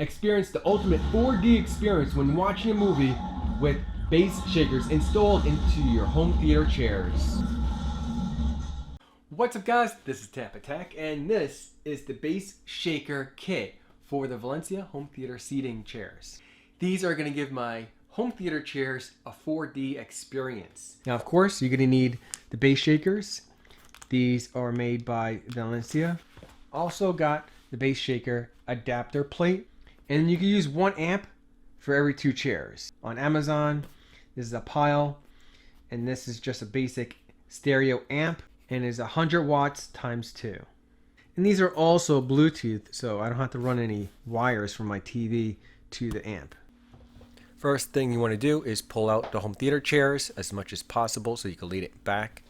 Experience the ultimate 4D experience when watching a movie with bass shakers installed into your home theater chairs. What's up guys, this is Tampatec and this is the bass shaker kit for the Valencia home theater seating chairs. These are going to give my home theater chairs a 4D experience. Now of course you're going to need the bass shakers. These are made by Valencia. Also got the bass shaker adapter plate, and you can use 1 amp for every 2 chairs. On Amazon, this is a pile, and this is just a basic stereo amp, and is 100 watts times 2. And these are also Bluetooth, so I don't have to run any wires from my TV to the amp. First thing you want to do is pull out the home theater chairs as much as possible so you can lean it back.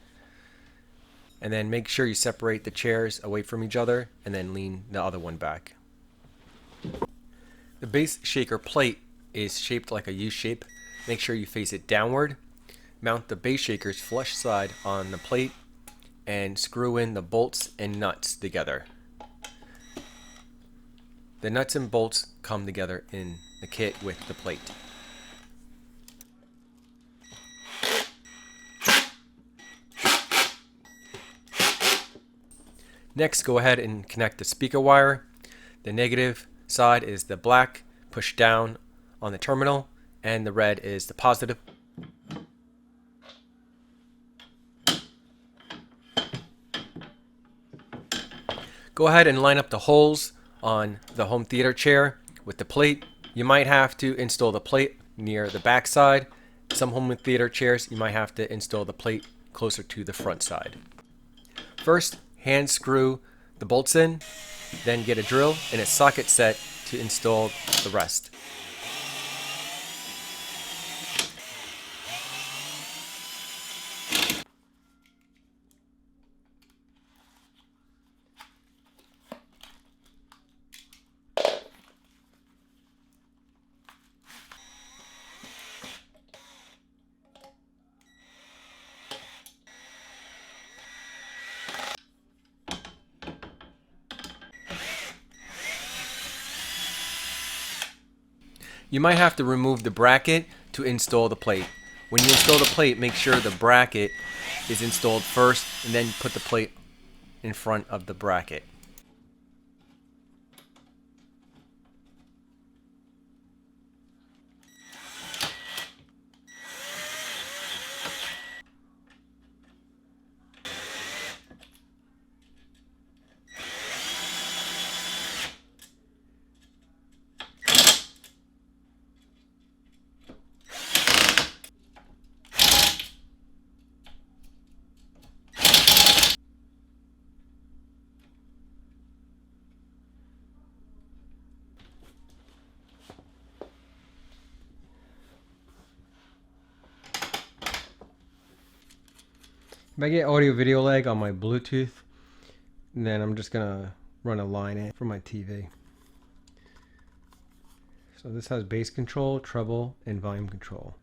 And then make sure you separate the chairs away from each other and then lean the other one back. The bass shaker plate is shaped like a U shape. Make sure you face it downward. Mount the bass shaker's flush side on the plate and screw in the bolts and nuts together. The nuts and bolts come together in the kit with the plate. Next, go ahead and connect the speaker wire. The negative side is the black, push down on the terminal, and the red is the positive. Go ahead and line up the holes on the home theater chair with the plate. You might have to install the plate near the back side. Some home theater chairs you might have to install the plate closer to the front side. First, hand screw the bolts in, then get a drill and a socket set to install the rest. You might have to remove the bracket to install the plate. When you install the plate, make sure the bracket is installed first and then put the plate in front of the bracket. If I get audio video lag on my Bluetooth, then I'm just gonna run a line in from my TV. So this has bass control, treble, and volume control.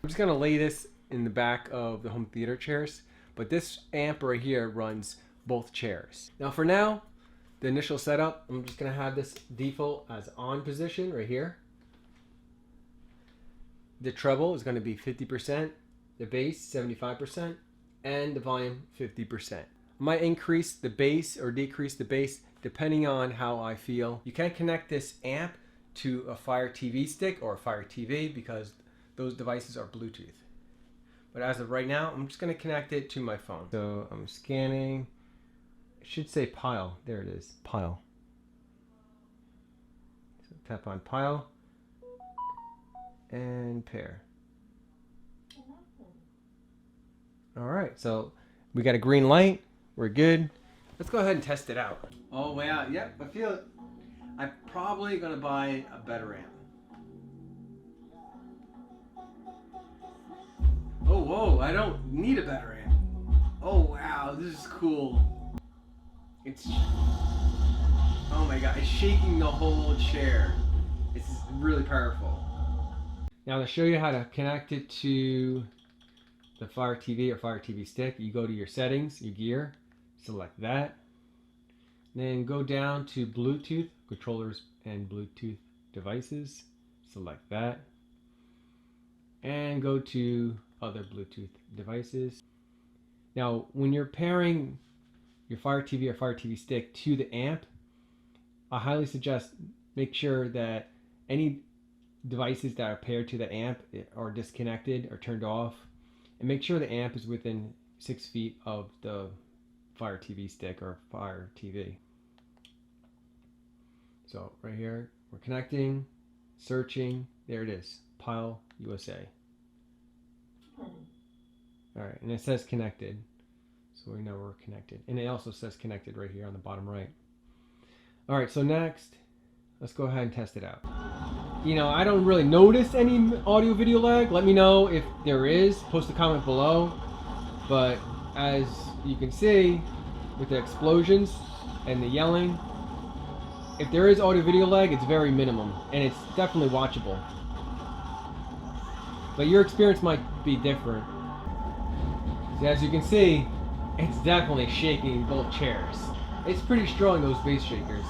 I'm just gonna lay this in the back of the home theater chairs. But this amp right here runs both chairs. Now for now, the initial setup, I'm just gonna have this default as on position right here. The treble is gonna be 50%, the bass 75%, and the volume 50%. I might increase the bass or decrease the bass depending on how I feel. You can connect this amp to a Fire TV stick or a Fire TV because those devices are Bluetooth. But as of right now, I'm just going to connect it to my phone. So I'm scanning. It should say pile. There it is. Pile. So tap on pile. And pair. Alright, so we got a green light. We're good. Let's go ahead and test it out. Oh, way out. Yep, I feel it. I'm probably going to buy a better amp. Oh, whoa, I don't need a better amp. Oh, wow, this is cool. It's, oh my god, it's shaking the whole chair. It's really powerful. Now to show you how to connect it to the Fire TV or Fire TV stick, you go to your settings, your gear, select that. Then go down to Bluetooth, controllers and Bluetooth devices, select that. And go to other Bluetooth devices. Now when you're pairing your Fire TV or Fire TV stick to the amp, I highly suggest make sure that any devices that are paired to the amp are disconnected or turned off, and make sure the amp is within 6 feet of the Fire TV stick or Fire TV. So right here, we're connecting, searching, there it is, Pile USA. Alright, and it says connected, so we know we're connected. And it also says connected right here on the bottom right. Alright, so next, let's go ahead and test it out. You know, I don't really notice any audio video lag. Let me know if there is. Post a comment below. But as you can see, with the explosions and the yelling, if there is audio video lag, it's very minimum. And it's definitely watchable. But your experience might be different. So as you can see, it's definitely shaking both chairs. It's pretty strong, those bass shakers.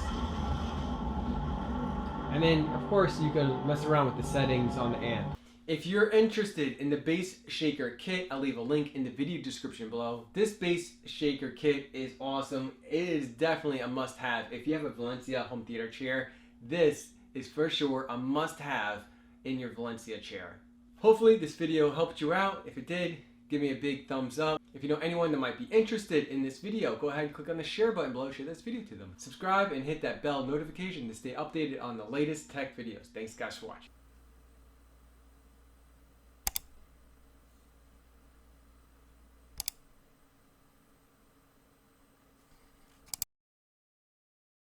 And then, of course, you can mess around with the settings on the amp. If you're interested in the bass shaker kit, I'll leave a link in the video description below. This bass shaker kit is awesome. It is definitely a must-have. If you have a Valencia home theater chair, this is for sure a must-have in your Valencia chair. Hopefully this video helped you out. If it did, give me a big thumbs up. If you know anyone that might be interested in this video, go ahead and click on the share button below, share this video to them. Subscribe and hit that bell notification to stay updated on the latest tech videos. Thanks guys for watching.